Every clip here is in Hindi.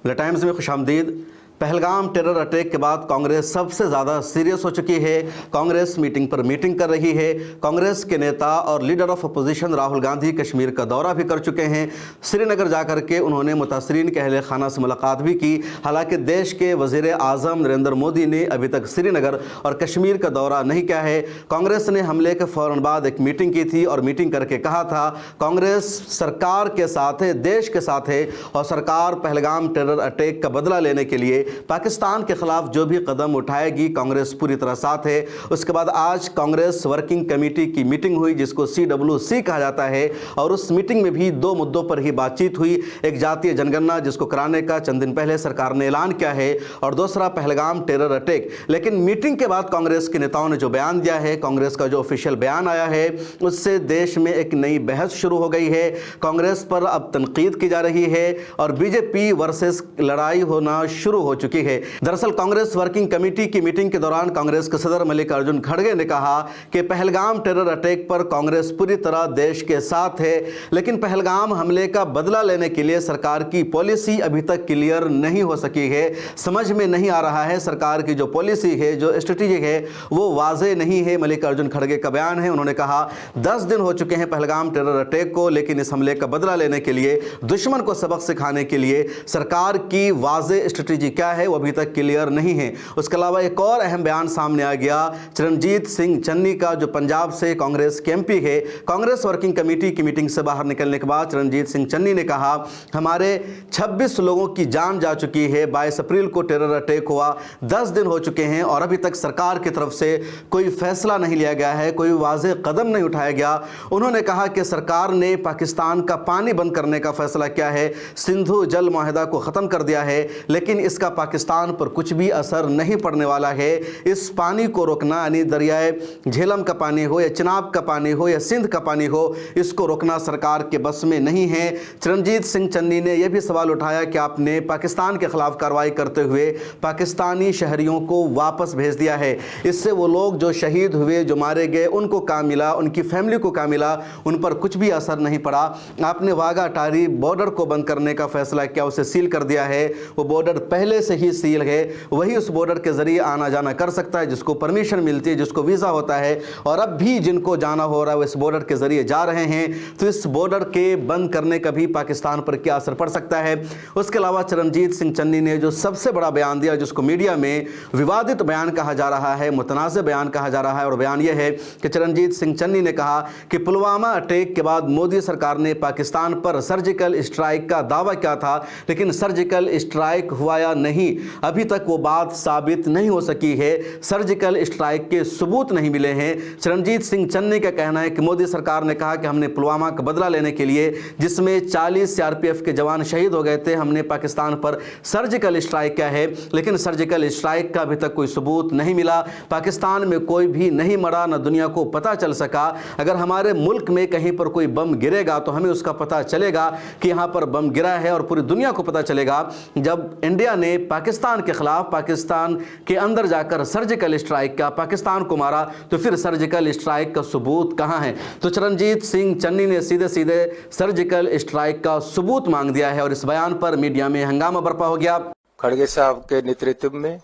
द टाइम्स में खुशामदीद। पहलगाम टेरर अटैक के बाद कांग्रेस सबसे ज़्यादा सीरियस हो चुकी है। कांग्रेस मीटिंग पर मीटिंग कर रही है। कांग्रेस के नेता और leader of opposition Rahul Gandhi Kashmir का दौरा भी कर चुके हैं। श्रीनगर जाकर के उन्होंने मुतासरीन के अहले खाना से मुलाकात भी की। हालांकि देश के वज़ीर आज़म नरेंद्र मोदी ने अभी तक श्रीनगर और कश्मीर का दौरा नहीं किया है। कांग्रेस ने हमले के फ़ौरन बाद एक मीटिंग की थी और मीटिंग करके कहा था कांग्रेस सरकार के साथ है, देश के साथ है और सरकार पहलगाम टेरर अटैक का बदला लेने के लिए पाकिस्तान के खिलाफ जो भी कदम उठाएगी कांग्रेस पूरी तरह साथ है। उसके बाद आज कांग्रेस वर्किंग कमेटी की मीटिंग हुई जिसको CWC कहा जाता है और उस मीटिंग में भी दो मुद्दों पर ही बातचीत हुई। एक जातीय जनगणना जिसको कराने का चंद दिन पहले सरकार ने ऐलान किया है और दूसरा पहलगाम टेरर अटैक। लेकिन मीटिंग के बाद कांग्रेस के नेताओं ने जो बयान दिया है, कांग्रेस का जो ऑफिशियल बयान आया है, उससे देश में एक नई बहस शुरू हो गई है। कांग्रेस पर अब तनकीद की जा रही है और बीजेपी वर्सेस लड़ाई होना शुरू हो चुकी है। दरअसल कांग्रेस वर्किंग कमेटी की मीटिंग के दौरान कांग्रेस के सदर मल्लिकार्जुन खड़गे ने कहा कि पहलगाम टेरर अटैक पर कांग्रेस पूरी तरह देश के साथ है, लेकिन पहलगाम हमले का बदला लेने के लिए सरकार की पॉलिसी अभी तक क्लियर नहीं हो सकी है। समझ में नहीं आ रहा है सरकार की जो पॉलिसी है, जो स्ट्रेटेजी है, वो वाजे नहीं है। मल्लिकार्जुन खड़गे का बयान है, उन्होंने कहा 10 दिन हो चुके हैं पहलगाम टेरर अटैक को, लेकिन इस हमले का बदला लेने के लिए, दुश्मन को सबक सिखाने के लिए सरकार की वाजे स्ट्रेटेजी क्या है वो अभी तक क्लियर नहीं है। उसके अलावा एक और अहम बयान सामने आ गया चरणजीत सिंह चन्नी का, जो पंजाब से कांग्रेस के MP है। कांग्रेस वर्किंग कमेटी की मीटिंग से बाहर निकलने के बाद चरणजीत सिंह चन्नी ने कहा हमारे 26 लोगों की जान जा चुकी है। 22 अप्रैल को टेरर अटैक हुआ, 10 दिन हो चुके हैं और अभी तक सरकार की तरफ से कोई फैसला नहीं लिया गया है, कोई वाज़ेह कदम नहीं उठाया गया। उन्होंने कहा कि सरकार ने पाकिस्तान का पानी बंद करने का फैसला किया है, सिंधु जल माहिदा को ख़त्म कर दिया है, लेकिन इसका पाकिस्तान पर कुछ भी असर नहीं पड़ने वाला है। इस पानी को रोकना, यानी दरियाए झेलम का पानी हो या चिनाब का पानी हो या सिंध का पानी हो, इसको रोकना सरकार के बस में नहीं है। चरणजीत सिंह चन्नी ने यह भी सवाल उठाया कि आपने पाकिस्तान के खिलाफ कार्रवाई करते हुए पाकिस्तानी शहरियों को वापस भेज दिया है, इससे वो लोग जो शहीद हुए, जो मारे गए, उनको क्या मिला, उनकी फैमिली को क्या मिला, उन पर कुछ भी असर नहीं पड़ा। आपने वाघा अटारी बॉर्डर को बंद करने का फैसला किया, उसे सील कर दिया है। वो बॉर्डर पहले से ही सील है, वही उस बॉर्डर के जरिए आना जाना कर सकता है जिसको परमिशन मिलती है, जिसको वीज़ा होता है। और अब भी जिनको जाना हो रहा है वो इस बॉर्डर के जरिए जा रहे हैं, तो इस बॉर्डर के बंद करने का भी पाकिस्तान पर क्या असर पड़ सकता है। उसके अलावा चरणजीत सिंह चन्नी ने जो सबसे बड़ा बयान दिया, जिसको मीडिया में विवादित बयान कहा जा रहा है, मुतनाज़ बयान कहा जा रहा है, और बयान यह है कि चरणजीत सिंह चन्नी ने कहा कि पुलवामा अटैक के बाद मोदी सरकार ने पाकिस्तान पर सर्जिकल स्ट्राइक का दावा किया था, लेकिन सर्जिकल स्ट्राइक हुआ या नहीं, अभी तक वो बात साबित नहीं हो सकी है। सर्जिकल स्ट्राइक के सबूत नहीं मिले हैं। चरणजीत सिंह चन्नी का कहना है कि मोदी सरकार ने कहा कि हमने पुलवामा का बदला लेने के लिए, जिसमें 40 CRPF के जवान शहीद हो गए थे, हमने पाकिस्तान पर सर्जिकल स्ट्राइक किया है, लेकिन सर्जिकल स्ट्राइक का अभी तक कोई सबूत नहीं मिला। पाकिस्तान में कोई भी नहीं मरा, न दुनिया को पता चल सका। अगर हमारे मुल्क में कहीं पर कोई बम गिरेगा तो हमें उसका पता चलेगा कि यहाँ पर बम गिरा है और पूरी दुनिया को पता चलेगा। जब इंडिया ने पाकिस्तान के खिलाफ, पाकिस्तान के अंदर जाकर सर्जिकल स्ट्राइक किया, पाकिस्तान को मारा, तो फिर सर्जिकल स्ट्राइक का सबूत कहाँ है। तो चरणजीत सिंह चन्नी ने सीधे सीधे सर्जिकल स्ट्राइक का सबूत मांग दिया है और इस बयान पर मीडिया में हंगामा बरपा हो गया। खड़गे साहब के नेतृत्व में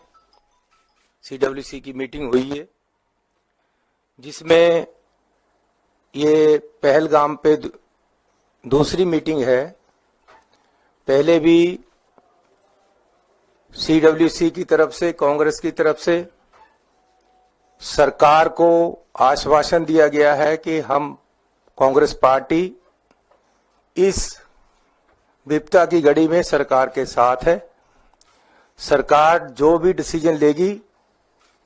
CWC की मीटिंग हुई है, जिसमें ये पहलगाम पे दूसरी मीटिंग है। पहले भी CWC की तरफ से, कांग्रेस की तरफ से सरकार को आश्वासन दिया गया है कि हम कांग्रेस पार्टी इस विपदा की घड़ी में सरकार के साथ है। सरकार जो भी डिसीजन लेगी,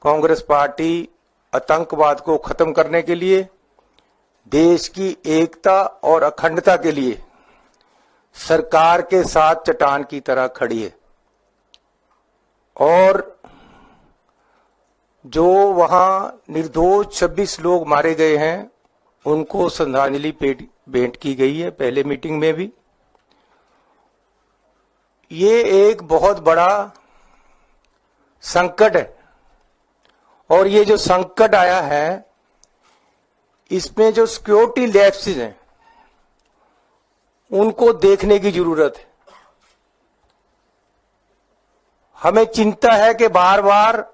कांग्रेस पार्टी आतंकवाद को खत्म करने के लिए, देश की एकता और अखंडता के लिए सरकार के साथ चट्टान की तरह खड़ी है। और जो वहां निर्दोष 26 लोग मारे गए हैं, उनको श्रद्धांजलि भेंट की गई है। पहले मीटिंग में भी ये एक बहुत बड़ा संकट है और ये जो संकट आया है, इसमें जो सिक्योरिटी लैप्सेस हैं उनको देखने की जरूरत है। हमें चिंता है कि बार बार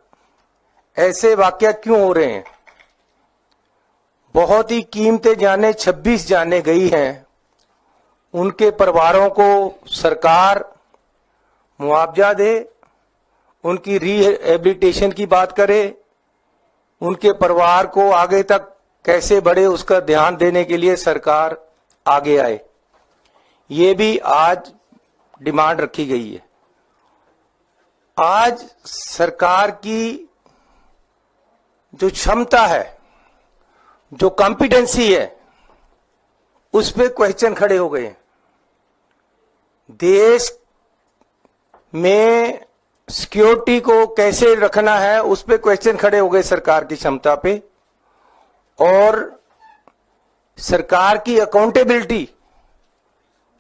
ऐसे वाकया क्यों हो रहे हैं। बहुत ही कीमती जानें 26 जानें गई हैं, उनके परिवारों को सरकार मुआवजा दे, उनकी रिहेबिलिटेशन की बात करे, उनके परिवार को आगे तक कैसे बढ़े उसका ध्यान देने के लिए सरकार आगे आए। ये भी आज डिमांड रखी गई है। आज सरकार की जो क्षमता है, जो कॉम्पिटेंसी है, उस पे क्वेश्चन खड़े हो गए हैं। देश में सिक्योरिटी को कैसे रखना है उस पे क्वेश्चन खड़े हो गए सरकार की क्षमता पे, और सरकार की अकाउंटेबिलिटी,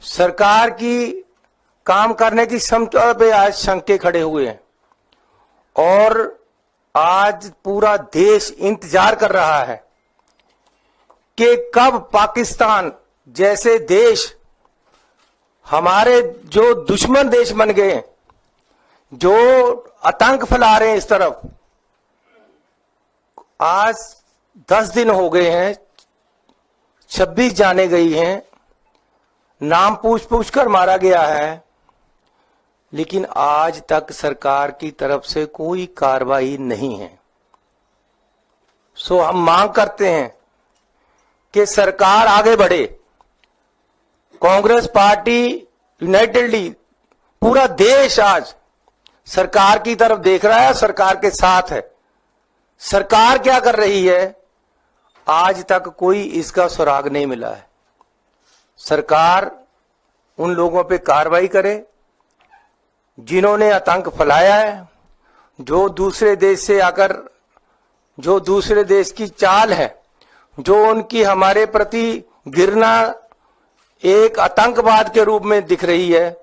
सरकार की काम करने की क्षमता पे आज शंके खड़े हुए हैं। और आज पूरा देश इंतजार कर रहा है कि कब पाकिस्तान जैसे देश, हमारे जो दुश्मन देश बन गए, जो आतंक फैला रहे हैं इस तरफ, आज 10 दिन हो गए हैं, 26 जाने गई हैं, नाम पूछ कर मारा गया है, लेकिन आज तक सरकार की तरफ से कोई कार्रवाई नहीं है। सो हम मांग करते हैं कि सरकार आगे बढ़े। कांग्रेस पार्टी यूनाइटेडली, पूरा देश आज सरकार की तरफ देख रहा है, सरकार के साथ है। सरकार क्या कर रही है, आज तक कोई इसका सुराग नहीं मिला है। सरकार उन लोगों पे कार्रवाई करे जिन्होंने आतंक फैलाया है, जो दूसरे देश से आकर, जो दूसरे देश की चाल है, जो उनकी हमारे प्रति गिरना एक आतंकवाद के रूप में दिख रही है,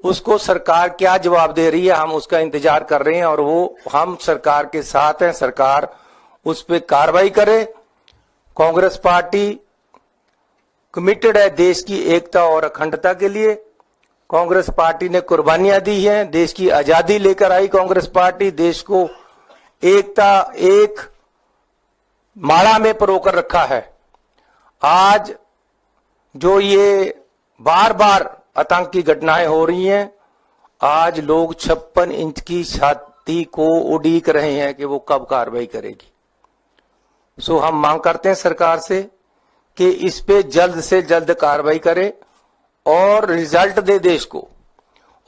उसको सरकार क्या जवाब दे रही है, हम उसका इंतजार कर रहे हैं। और वो हम सरकार के साथ हैं, सरकार उस पर कार्रवाई करे। कांग्रेस पार्टी कमिटेड है देश की एकता और अखंडता के लिए। कांग्रेस पार्टी ने कुर्बानियां दी हैं, देश की आजादी लेकर आई कांग्रेस पार्टी, देश को एकता, एक माला में परोकर रखा है। आज जो ये बार बार आतंक की घटनाएं हो रही हैं, आज लोग 56 इंच की छाती को उड़ीक रहे हैं कि वो कब कार्रवाई करेगी। सो हम मांग करते हैं सरकार से कि इस पे जल्द से जल्द कार्रवाई करे और रिजल्ट दे देश को।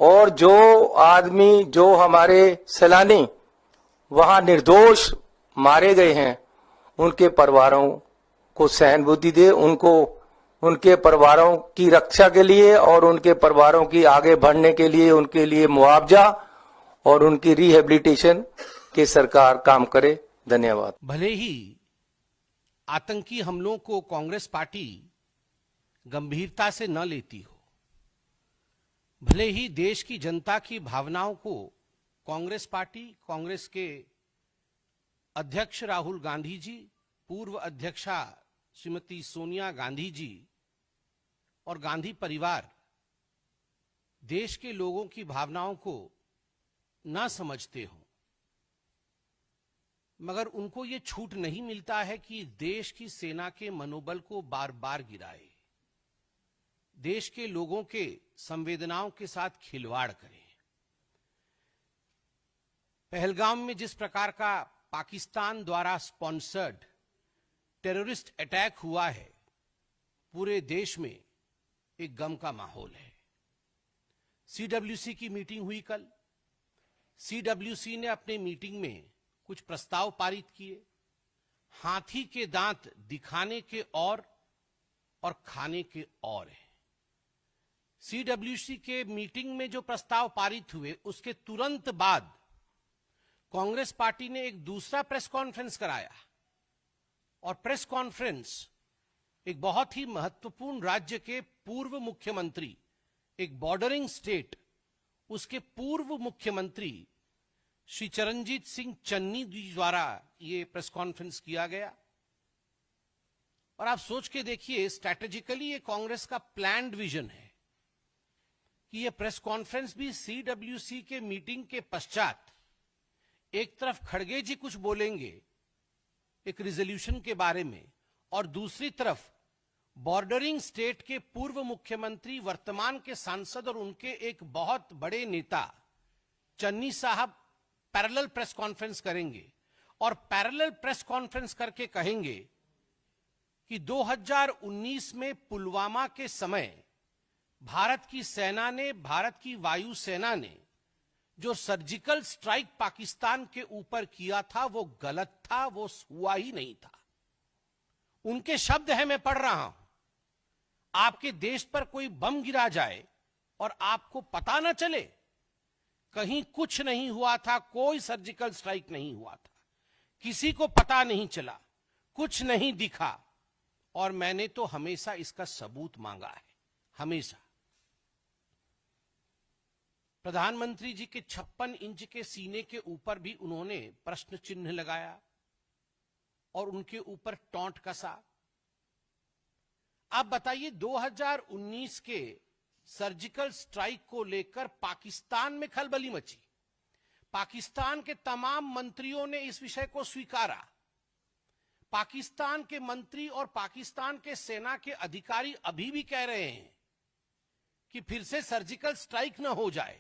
और जो आदमी, जो हमारे सैलानी वहां निर्दोष मारे गए हैं, उनके परिवारों को सहानुभूति दे, उनको, उनके परिवारों की रक्षा के लिए और उनके परिवारों की आगे बढ़ने के लिए, उनके लिए मुआवजा और उनकी रिहेबिलिटेशन के सरकार काम करे। धन्यवाद। भले ही आतंकी हमलों को कांग्रेस पार्टी गंभीरता से न लेती हो, भले ही देश की जनता की भावनाओं को कांग्रेस पार्टी, कांग्रेस के अध्यक्ष राहुल गांधी जी, पूर्व अध्यक्षा श्रीमती सोनिया गांधी जी और गांधी परिवार देश के लोगों की भावनाओं को ना समझते हो, मगर उनको ये छूट नहीं मिलता है कि देश की सेना के मनोबल को बार बार गिराए, देश के लोगों के संवेदनाओं के साथ खिलवाड़ करे। पहलगाम में जिस प्रकार का पाकिस्तान द्वारा स्पॉन्सर्ड टेररिस्ट अटैक हुआ है, पूरे देश में एक गम का माहौल है। सीडब्ल्यूसी की मीटिंग हुई कल। सीडब्ल्यूसी ने अपने मीटिंग में कुछ प्रस्ताव पारित किए। हाथी के दांत दिखाने के और खाने के और है। सीडब्ल्यूसी के मीटिंग में जो प्रस्ताव पारित हुए, उसके तुरंत बाद कांग्रेस पार्टी ने एक दूसरा प्रेस कॉन्फ्रेंस कराया। और प्रेस कॉन्फ्रेंस एक बहुत ही महत्वपूर्ण राज्य के पूर्व मुख्यमंत्री, एक बॉर्डरिंग स्टेट, उसके पूर्व मुख्यमंत्री श्री चरणजीत सिंह चन्नी जी द्वारा ये प्रेस कॉन्फ्रेंस किया गया। और आप सोच के देखिए, स्ट्रैटेजिकली ये कांग्रेस का प्लान्ड विजन है। कि यह प्रेस कॉन्फ्रेंस भी सीडब्ल्यूसी के मीटिंग के पश्चात एक तरफ खड़गे जी कुछ बोलेंगे एक रिजोल्यूशन के बारे में और दूसरी तरफ बॉर्डरिंग स्टेट के पूर्व मुख्यमंत्री वर्तमान के सांसद और उनके एक बहुत बड़े नेता चन्नी साहब पैरेलल प्रेस कॉन्फ्रेंस करेंगे और पैरेलल प्रेस कॉन्फ्रेंस करके कहेंगे कि 2019 में पुलवामा के समय भारत की सेना ने, भारत की वायुसेना ने जो सर्जिकल स्ट्राइक पाकिस्तान के ऊपर किया था वो गलत था, वो हुआ ही नहीं था। उनके शब्द हैं, मैं पढ़ रहा हूं। आपके देश पर कोई बम गिरा जाए और आपको पता ना चले, कहीं कुछ नहीं हुआ था, कोई सर्जिकल स्ट्राइक नहीं हुआ था, किसी को पता नहीं चला, कुछ नहीं दिखा, और मैंने तो हमेशा इसका सबूत मांगा है, हमेशा। प्रधानमंत्री जी के 56 इंच के सीने के ऊपर भी उन्होंने प्रश्न चिन्ह लगाया और उनके ऊपर टॉन्ट कसा। आप बताइए, 2019 के सर्जिकल स्ट्राइक को लेकर पाकिस्तान में खलबली मची, पाकिस्तान के तमाम मंत्रियों ने इस विषय को स्वीकारा, पाकिस्तान के मंत्री और पाकिस्तान के सेना के अधिकारी अभी भी कह रहे हैं कि फिर से सर्जिकल स्ट्राइक न हो जाए।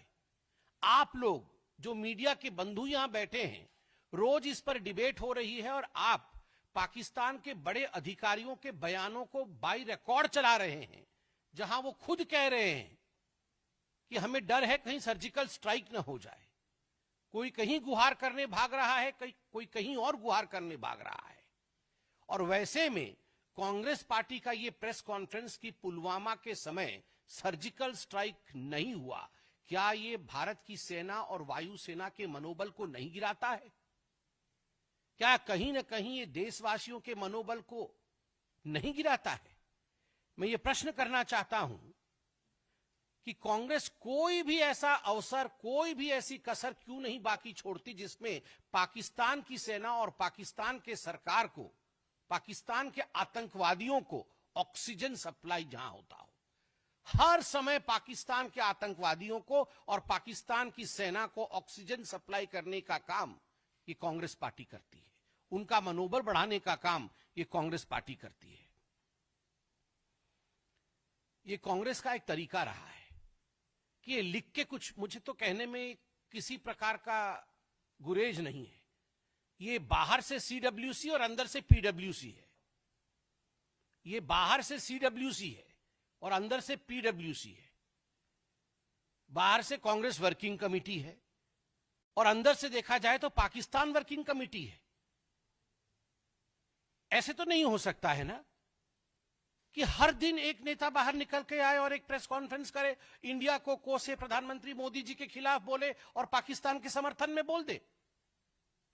आप लोग जो मीडिया के बंधु यहां बैठे हैं, रोज इस पर डिबेट हो रही है और आप पाकिस्तान के बड़े अधिकारियों के बयानों को बाई रिकॉर्ड चला रहे हैं, जहां वो खुद कह रहे हैं कि हमें डर है कहीं सर्जिकल स्ट्राइक न हो जाए। कोई कहीं गुहार करने भाग रहा है, कोई कहीं और गुहार करने भाग रहा है। और वैसे में कांग्रेस पार्टी का ये प्रेस कॉन्फ्रेंस कि पुलवामा के समय सर्जिकल स्ट्राइक नहीं हुआ, क्या ये भारत की सेना और वायुसेना के मनोबल को नहीं गिराता है? क्या कहीं ना कहीं ये देशवासियों के मनोबल को नहीं गिराता है? मैं ये प्रश्न करना चाहता हूं कि कांग्रेस कोई भी ऐसा अवसर, कोई भी ऐसी कसर क्यों नहीं बाकी छोड़ती जिसमें पाकिस्तान की सेना और पाकिस्तान के सरकार को, पाकिस्तान के आतंकवादियों को ऑक्सीजन सप्लाई जहां होता हो। हर समय पाकिस्तान के आतंकवादियों को और पाकिस्तान की सेना को ऑक्सीजन सप्लाई करने का काम ये कांग्रेस पार्टी करती है, उनका मनोबल बढ़ाने का काम ये कांग्रेस पार्टी करती है। ये कांग्रेस का एक तरीका रहा है कि ये लिख के कुछ, मुझे तो कहने में किसी प्रकार का गुरेज नहीं है, ये बाहर से सीडब्ल्यूसी और अंदर से पीडब्ल्यूसी है। ये बाहर से सीडब्ल्यूसी है और अंदर से पीडब्ल्यूसी है। बाहर से कांग्रेस वर्किंग कमेटी है और अंदर से देखा जाए तो पाकिस्तान वर्किंग कमेटी है। ऐसे तो नहीं हो सकता है ना कि हर दिन एक नेता बाहर निकल के आए और एक प्रेस कॉन्फ्रेंस करे, इंडिया को कोसे, प्रधानमंत्री मोदी जी के खिलाफ बोले और पाकिस्तान के समर्थन में बोल दे।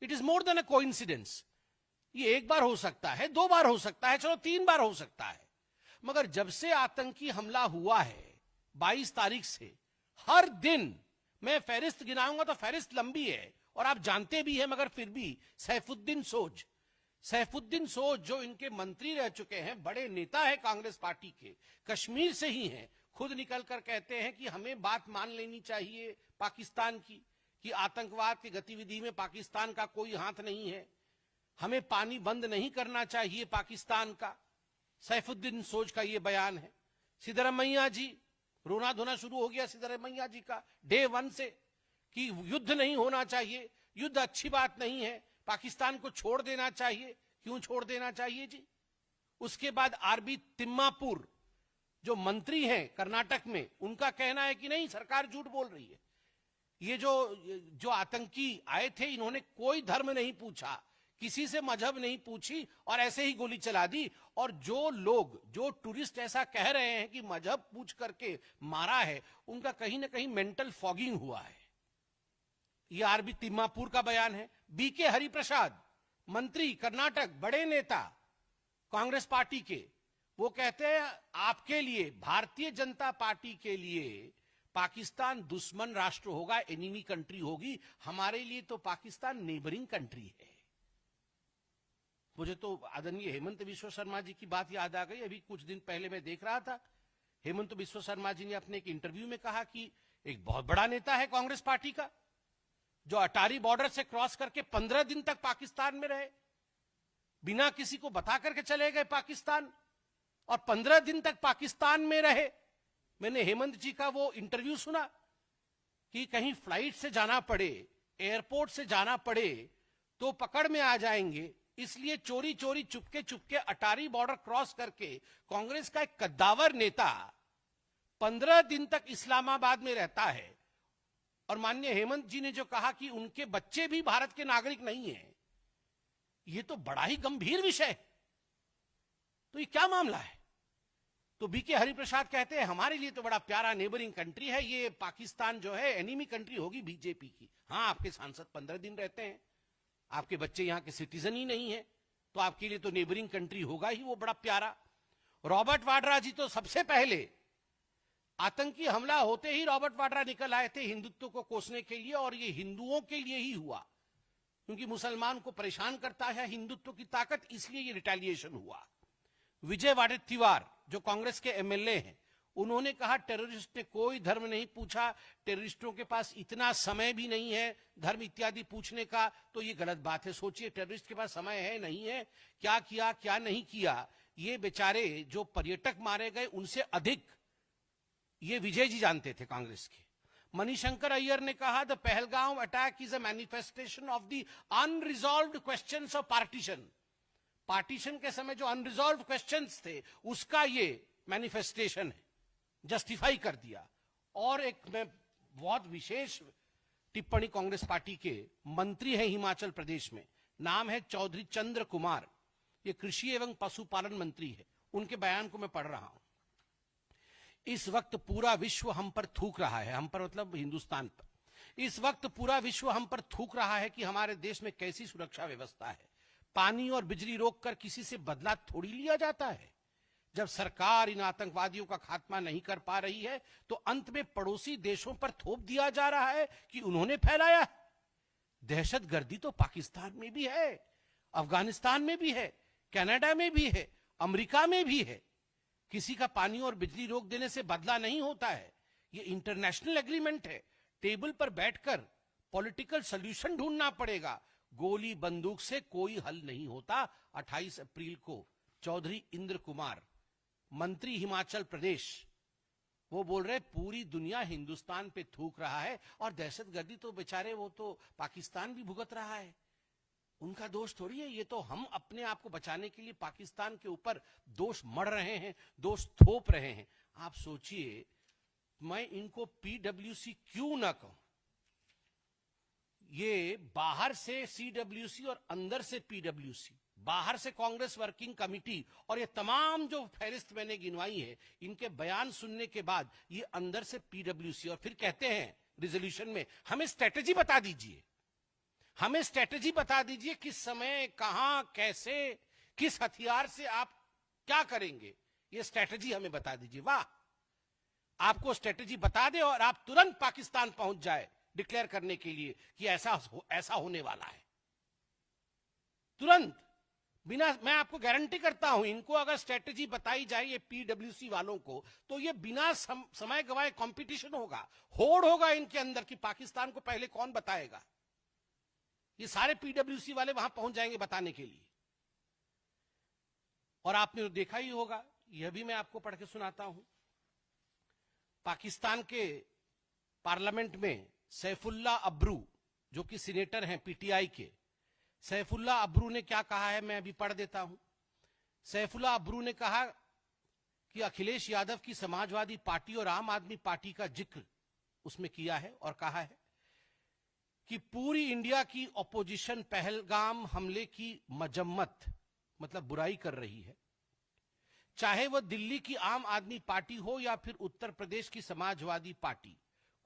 It is more than a coincidence. ये एक बार हो सकता है, 2 बार हो सकता है, चलो 3 बार हो सकता है, मगर जब से आतंकी हमला हुआ है 22 तारीख से, हर दिन मैं फहरिस्त गिनाऊंगा तो फहरिस्त लंबी है और आप जानते भी हैं, मगर फिर भी सैफुद्दीन सोज जो इनके मंत्री रह चुके हैं, बड़े नेता है कांग्रेस पार्टी के, कश्मीर से ही हैं, खुद निकलकर कहते हैं कि हमें बात मान लेनी चाहिए पाकिस्तान की कि आतंकवाद की गतिविधि में पाकिस्तान का कोई हाथ नहीं है, हमें पानी बंद नहीं करना चाहिए पाकिस्तान का। सैफुद्दीन सोज का ये बयान है। सिद्धरमैया जी, रोना धोना शुरू हो गया सिद्धरमैया जी का डे 1 से कि युद्ध नहीं होना चाहिए, युद्ध अच्छी बात नहीं है, पाकिस्तान को छोड़ देना चाहिए। क्यों छोड़ देना चाहिए जी? उसके बाद आरबी तिम्मापुर जो मंत्री हैं कर्नाटक में, उनका कहना है कि नहीं, सरकार झूठ बोल रही है। ये जो आतंकी आए थे, इन्होंने कोई धर्म नहीं पूछा, किसी से मजहब नहीं पूछी और ऐसे ही गोली चला दी। और जो टूरिस्ट ऐसा कह रहे हैं कि मजहब पूछ करके मारा है, उनका कहीं ना कहीं मेंटल फॉगिंग हुआ है। यह आरबी तिम्मापुर का बयान है। बीके हरिप्रसाद, मंत्री कर्नाटक, बड़े नेता कांग्रेस पार्टी के, वो कहते हैं आपके लिए, भारतीय जनता पार्टी के लिए पाकिस्तान दुश्मन राष्ट्र होगा, एनिमी कंट्री होगी, हमारे लिए तो पाकिस्तान नेबरिंग कंट्री है। मुझे तो आदरणीय हेमंत विश्व शर्मा जी की बात याद आ गई। अभी कुछ दिन पहले मैं देख रहा था हेमंत बिस्वा शर्मा जी ने अपने एक इंटरव्यू में कहा कि एक बहुत बड़ा नेता है कांग्रेस पार्टी का, जो अटारी बॉर्डर से क्रॉस करके 15 दिन तक पाकिस्तान में रहे, बिना किसी को बता करके चले गए पाकिस्तान, और 15 दिन तक पाकिस्तान में रहे। मैंने हेमंत जी का वो इंटरव्यू सुना कि कहीं फ्लाइट से जाना पड़े, एयरपोर्ट से जाना पड़े तो पकड़ में आ जाएंगे, इसलिए चोरी चोरी चुपके चुपके अटारी बॉर्डर क्रॉस करके कांग्रेस का एक कद्दावर नेता 15 दिन तक इस्लामाबाद में रहता है। और माननीय हेमंत जी ने जो कहा कि उनके बच्चे भी भारत के नागरिक नहीं हैं, ये तो बड़ा ही गंभीर विषय है। तो ये क्या मामला है? तो बीके हरिप्रसाद कहते हैं हमारे लिए तो बड़ा प्यारा नेबरिंग कंट्री है, ये पाकिस्तान जो है एनिमी कंट्री होगी बीजेपी की। हाँ, आपके सांसद 15 दिन रहते हैं, आपके बच्चे यहां के सिटीजन ही नहीं है, तो आपके लिए तो नेबरिंग कंट्री होगा ही वो बड़ा प्यारा। रॉबर्ट वाड्रा जी तो सबसे पहले आतंकी हमला होते ही रॉबर्ट वाड्रा निकल आए थे हिंदुत्व को कोसने के लिए, और ये हिंदुओं के लिए ही हुआ, क्योंकि मुसलमान को परेशान करता है हिंदुत्व की ताकत, इसलिए ये रिटेलिएशन हुआ। विजय वाडेत्तिवार जो कांग्रेस के एमएलए हैं, उन्होंने कहा टेररिस्ट ने कोई धर्म नहीं पूछा, टेररिस्टों के पास इतना समय भी नहीं है धर्म इत्यादि पूछने का, तो ये गलत बात है। सोचिए, टेररिस्ट के पास समय है नहीं है, क्या किया क्या नहीं किया। ये बेचारे जो पर्यटक मारे गए उनसे अधिक ये विजय जी जानते थे कांग्रेस के। मणिशंकर अय्यर ने कहा the Pahalgam attack is a manifestation of the unresolved questions of partition. Partition के समय जो अनरिजॉल्व्ड क्वेश्चंस थे उसका ये मैनिफेस्टेशन है, जस्टिफाई कर दिया। और एक मैं बहुत विशेष टिप्पणी कांग्रेस पार्टी के मंत्री हैं हिमाचल प्रदेश में, नाम है चौधरी चंद्र कुमार, ये कृषि एवं पशुपालन मंत्री है। उनके बयान को मैं पढ़ रहा हूं। इस वक्त पूरा विश्व हम पर थूक रहा है, हम पर मतलब हिंदुस्तान पर, इस वक्त पूरा विश्व हम पर थूक रहा है कि हमारे देश में कैसी सुरक्षा व्यवस्था है। पानी और बिजली रोककर किसी से बदला थोड़ी लिया जाता है। जब सरकार इन आतंकवादियों का खात्मा नहीं कर पा रही है तो अंत में पड़ोसी देशों पर थोप दिया जा रहा है कि उन्होंने फैलाया है। दहशतगर्दी तो पाकिस्तान में भी है, अफगानिस्तान में भी है, कनाडा में भी है, अमेरिका में भी है। किसी का पानी और बिजली रोक देने से बदला नहीं होता है, ये इंटरनेशनल एग्रीमेंट है। टेबल पर बैठकर पॉलिटिकल सॉल्यूशन ढूंढना पड़ेगा, गोली बंदूक से कोई हल नहीं होता। 28 अप्रैल को चौधरी इंद्र कुमार, मंत्री हिमाचल प्रदेश, वो बोल रहे पूरी दुनिया हिंदुस्तान पे थूक रहा है, और दहशतगर्दी तो बेचारे वो तो पाकिस्तान भी भुगत रहा है, उनका दोष थोड़ी है। ये तो हम अपने आप को बचाने के लिए पाकिस्तान के ऊपर दोष मढ़ रहे हैं, दोष थोप रहे हैं। आप सोचिए, मैं इनको पीडब्ल्यूसी क्यों ना कहूं, ये बाहर से सीडब्ल्यूसी और अंदर से पीडब्ल्यूसी, बाहर से कांग्रेस वर्किंग कमेटी, और ये तमाम जो फहरिस्त मैंने गिनवाई है, इनके बयान सुनने के बाद ये अंदर से पीडब्ल्यूसी, और फिर कहते हैं रिजोल्यूशन में हमें स्ट्रेटेजी बता दीजिए, हमें स्ट्रेटेजी बता दीजिए, किस समय कहां कैसे किस हथियार से आप क्या करेंगे, ये स्ट्रेटेजी हमें बता दीजिए। वाह, आपको स्ट्रेटेजी बता दे और आप तुरंत पाकिस्तान पहुंच जाए डिक्लेयर करने के लिए कि ऐसा होने वाला है, तुरंत, बिना, मैं आपको गारंटी करता हूं, इनको अगर स्ट्रेटेजी बताई जाए ये पीडब्ल्यूसी वालों को, तो ये बिना समय गवाए कंपटीशन होगा, होड़ होगा इनके अंदर कि पाकिस्तान को पहले कौन बताएगा। ये सारे पीडब्ल्यूसी वाले वहां पहुंच जाएंगे बताने के लिए। और आपने तो देखा ही होगा, यह भी मैं आपको पढ़ के सुनाता हूं। पाकिस्तान के पार्लियामेंट में सैफुल्ला अब्रू, जो कि सीनेटर हैं पीटीआई के, सैफुल्ला अब्रू ने क्या कहा है, मैं अभी पढ़ देता हूं। सैफुल्ला अब्रू ने कहा कि अखिलेश यादव की समाजवादी पार्टी और आम आदमी पार्टी का जिक्र उसमें किया है, और कहा है कि पूरी इंडिया की ऑपोजिशन पहलगाम हमले की मजम्मत, मतलब बुराई कर रही है, चाहे वह दिल्ली की आम आदमी पार्टी हो या फिर उत्तर प्रदेश की समाजवादी पार्टी।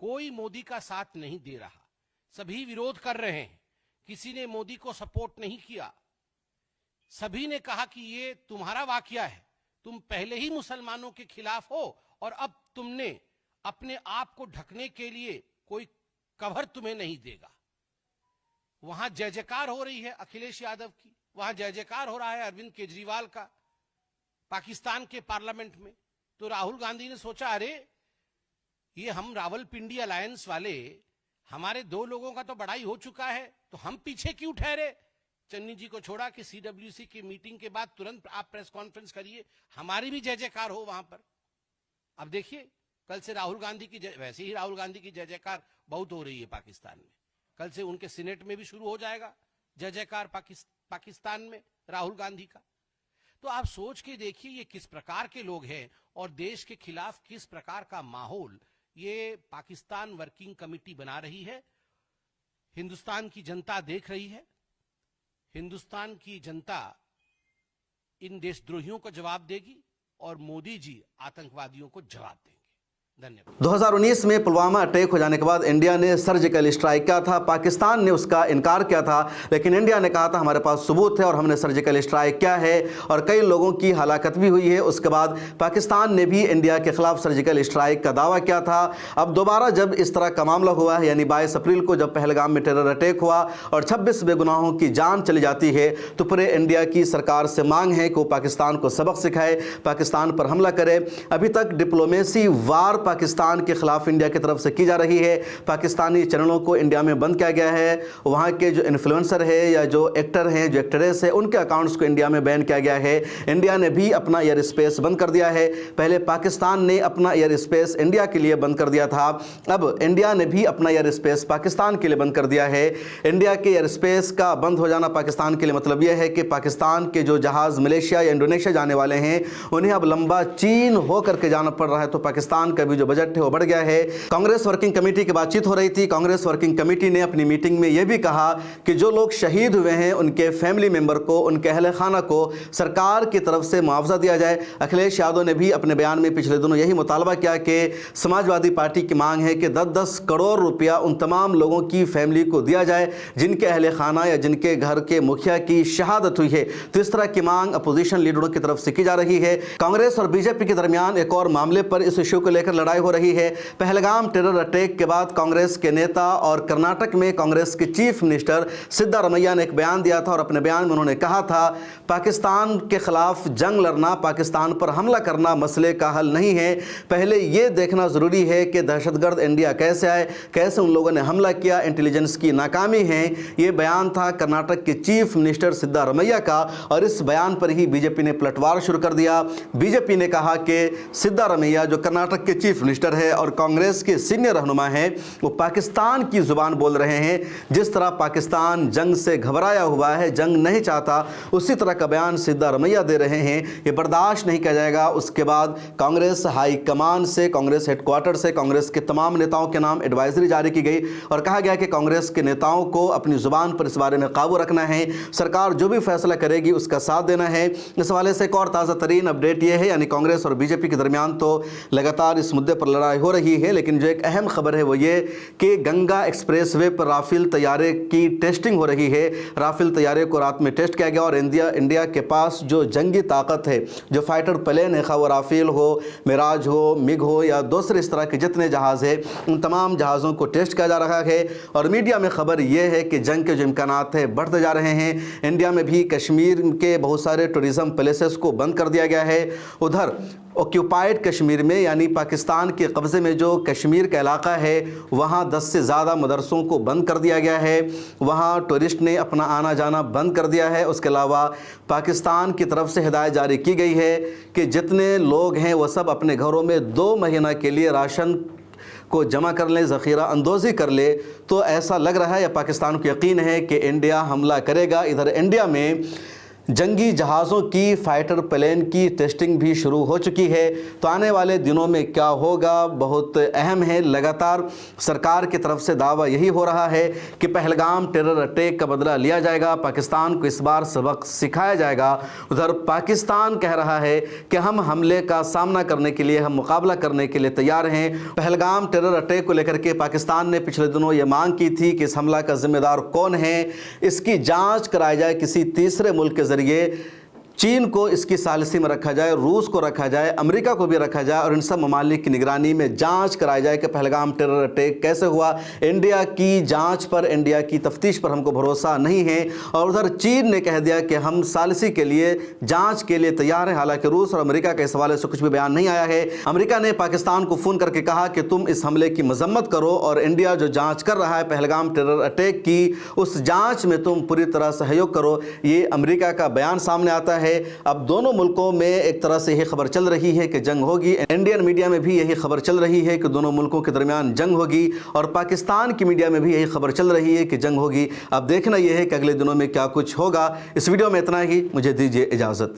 कोई मोदी का साथ नहीं दे रहा, सभी विरोध कर रहे हैं, किसी ने मोदी को सपोर्ट नहीं किया। सभी ने कहा कि ये तुम्हारा वाकया है, तुम पहले ही मुसलमानों के खिलाफ हो और अब तुमने अपने आप को ढकने के लिए कोई कवर तुम्हें नहीं देगा। वहां जय जयकार हो रही है अखिलेश यादव की, वहां जय जयकार हो रहा है अरविंद केजरीवाल का, पाकिस्तान के पार्लियामेंट में। तो राहुल गांधी ने सोचा, अरे ये हम रावलपिंडी अलायंस वाले, हमारे 2 लोगों का तो बड़ा ही हो चुका है, तो हम पीछे क्यों ठहरे। चन्नी जी को छोड़ा कि सीडब्ल्यूसी की मीटिंग के बाद तुरंत आप प्रेस कॉन्फ्रेंस करिए, हमारी भी जय जयकार हो वहां पर। अब देखिए, कल से राहुल गांधी की वैसे ही राहुल गांधी की जय जयकार बहुत हो रही है पाकिस्तान में, कल से उनके सीनेट में भी शुरू हो जाएगा जय जयकार पाकिस्तान में राहुल गांधी का। तो आप सोच के देखिए ये किस प्रकार के लोग हैं और देश के खिलाफ किस प्रकार का माहौल ये पाकिस्तान वर्किंग कमेटी बना रही है। हिंदुस्तान की जनता देख रही है, हिंदुस्तान की जनता इन देशद्रोहियों को जवाब देगी और मोदी जी आतंकवादियों को जवाब देंगे। धन्यवाद। 2019 में पुलवामा अटैक हो जाने के बाद इंडिया ने सर्जिकल स्ट्राइक किया था। पाकिस्तान ने उसका इनकार किया था, लेकिन इंडिया ने कहा था हमारे पास सबूत है और हमने सर्जिकल स्ट्राइक किया है, और कई लोगों की हलाकत भी हुई है। उसके बाद पाकिस्तान ने भी इंडिया के खिलाफ सर्जिकल स्ट्राइक का दावा किया था। अब दोबारा जब इस तरह का मामला हुआ है, यानी 22 अप्रैल को जब पहलगाम में टेरर अटैक हुआ और 26 बेगुनाहों की जान चली जाती है, तो पूरे इंडिया की सरकार से मांग है कि वो पाकिस्तान को सबक सिखाए, पाकिस्तान पर हमला करे। अभी तक डिप्लोमेसी वार पाकिस्तान के खिलाफ इंडिया की तरफ से की जा रही है। पाकिस्तानी चैनलों को इंडिया में बंद किया गया है, वहाँ के जो इन्फ्लुएंसर है या जो एक्टर हैं, जो एक्ट्रेस है, उनके अकाउंट्स को इंडिया में बैन किया गया है। इंडिया ने भी अपना एयर स्पेस बंद कर दिया है। पहले पाकिस्तान ने अपना एयर स्पेस इंडिया के लिए बंद कर दिया था, अब इंडिया ने भी अपना एयर स्पेस पाकिस्तान के लिए बंद कर दिया है। इंडिया के एयर स्पेस का बंद हो जाना पाकिस्तान के लिए मतलब यह है कि पाकिस्तान के जो जहाज़ मलेशिया या इंडोनेशिया जाने वाले हैं, उन्हें अब लंबा चीन होकर के जाना पड़ रहा है। तो पाकिस्तान का भी जो बजट है वो बढ़ गया है। कांग्रेस वर्किंग कमेटी की बातचीत हो रही थी। कांग्रेस वर्किंग कमेटी ने अपनी मीटिंग में यह भी कहा कि जो लोग शहीद हुए हैं उनके फैमिली मेंबर को, उनके अहले खाना को सरकार की तरफ से मुआवजा दिया जाए। अखिलेश यादव ने भी अपने बयान में पिछले दिनों यही मुतालबा किया कि समाजवादी पार्टी की मांग है कि 10-10 करोड़ रुपया उन तमाम लोगों की फैमिली को दिया जाए जिनके अहले खाना या जिनके घर के मुखिया की शहादत हुई है। तो इस तरह की मांग अपोजिशन लीडरों की तरफ से की जा रही है। कांग्रेस और बीजेपी के दरमियान एक और मामले पर इस इश्यू को लेकर लड़ाई हो रही है। पहलगाम टेरर अटैक के बाद कांग्रेस के नेता और कर्नाटक में कांग्रेस के चीफ मिनिस्टर सिद्धारमैया ने एक बयान दिया था और अपने बयान में उन्होंने कहा था पाकिस्तान के खिलाफ जंग लड़ना, पाकिस्तान पर हमला करना मसले का हल नहीं है। पहले यह देखना जरूरी है कि दहशतगर्द इंडिया कैसे आए, कैसे उन लोगों ने हमला किया, इंटेलिजेंस की नाकामी है। यह बयान था कर्नाटक के चीफ मिनिस्टर सिद्धारमैया का, और इस बयान पर ही बीजेपी ने पलटवार शुरू कर दिया। बीजेपी ने कहा कि सिद्धारमैया जो कर्नाटक के चीफ मिनिस्टर है और कांग्रेस के सीनियर रहनुमा हैं, वो पाकिस्तान की जुबान बोल रहे हैं। जिस तरह पाकिस्तान जंग से घबराया हुआ है, जंग नहीं चाहता, उसी तरह का बयान सिद्धारमैया दे रहे हैं। ये बर्दाश्त नहीं किया जाएगा। उसके बाद कांग्रेस हाई कमान से, कांग्रेस हेडक्वार्टर से कांग्रेस के तमाम नेताओं के नाम एडवाइजरी जारी की गई और कहा गया कि कांग्रेस के नेताओं को अपनी जुबान पर इस बारे में काबू रखना है, सरकार जो भी फैसला करेगी उसका साथ देना है। इस हवाले से एक और ताज़ा तरीन अपडेट यह है, यानी कांग्रेस और बीजेपी के दरमियान तो लगातार इस मुद्दे पर लड़ाई हो रही है, लेकिन जो एक अहम खबर है वो ये कि गंगा एक्सप्रेसवे पर राफेल तैयारे की टेस्टिंग हो रही है। राफेल तैयारे को रात में टेस्ट किया गया और इंडिया के पास जो जंगी ताकत है, जो फाइटर प्लेन है, वो राफेल हो, मिराज हो, मिग हो या दूसरे इस तरह के जितने जहाज़ हैं, उन तमाम जहाज़ों को टेस्ट किया जा रहा है। और मीडिया में खबर यह है कि जंग के जो इम्कानात है बढ़ते जा रहे हैं। इंडिया में भी कश्मीर के बहुत सारे टूरिज़म प्लेसेस को बंद कर दिया गया है। उधर ऑक्यूपाइड कश्मीर में, यानी पाकिस्तान के कब्ज़े में जो कश्मीर का इलाका है, वहाँ 10 से ज़्यादा मदरसों को बंद कर दिया गया है। वहाँ टूरिस्ट ने अपना आना जाना बंद कर दिया है। उसके अलावा पाकिस्तान की तरफ से हिदायत जारी की गई है कि जितने लोग हैं वो सब अपने घरों में 2 महीना के लिए राशन को जमा कर लें, ज़ख़ीरा अंदोज़ी कर ले। तो ऐसा लग रहा है या पाकिस्तान को यकीन है कि इंडिया हमला करेगा। इधर इंडिया में जंगी जहाज़ों की, फाइटर प्लेन की टेस्टिंग भी शुरू हो चुकी है। तो आने वाले दिनों में क्या होगा बहुत अहम है। लगातार सरकार की तरफ से दावा यही हो रहा है कि पहलगाम टेरर अटैक का बदला लिया जाएगा, पाकिस्तान को इस बार सबक सिखाया जाएगा। उधर पाकिस्तान कह रहा है कि हम हमले का सामना करने के लिए, हम मुकाबला करने के लिए तैयार हैं। पहलगाम टेरर अटैक को लेकर के पाकिस्तान ने पिछले दिनों ये मांग की थी कि इस हमला का जिम्मेदार कौन है, इसकी जाँच कराई जाए किसी तीसरे मुल्क के जरिए। चीन को इसकी सालिसी में रखा जाए, रूस को रखा जाए, अमेरिका को भी रखा जाए और इन सब ममालिक की निगरानी में जांच कराई जाए कि पहलगाम टेरर अटैक कैसे हुआ। इंडिया की जांच पर, इंडिया की तफ्तीश पर हमको भरोसा नहीं है। और उधर चीन ने कह दिया कि हम सालिसी के लिए, जांच के लिए तैयार हैं। हालांकि रूस और अमेरिका के इस हवाले से कुछ भी बयान नहीं आया है। अमेरिका ने पाकिस्तान को फोन करके कहा कि तुम इस हमले की मजम्मत करो और इंडिया जो जांच कर रहा है पहलगाम टेरर अटैक की, उस जांच में तुम पूरी तरह सहयोग करो। ये अमेरिका का बयान सामने आता है। अब दोनों मुल्कों में एक तरह से यही खबर चल रही है कि जंग होगी। इंडियन मीडिया में भी यही खबर चल रही है कि दोनों मुल्कों के दरमियान जंग होगी और पाकिस्तान की मीडिया में भी यही खबर चल रही है कि जंग होगी। अब देखना यह है कि अगले दिनों में क्या कुछ होगा। इस वीडियो में इतना ही, मुझे दीजिए इजाजत।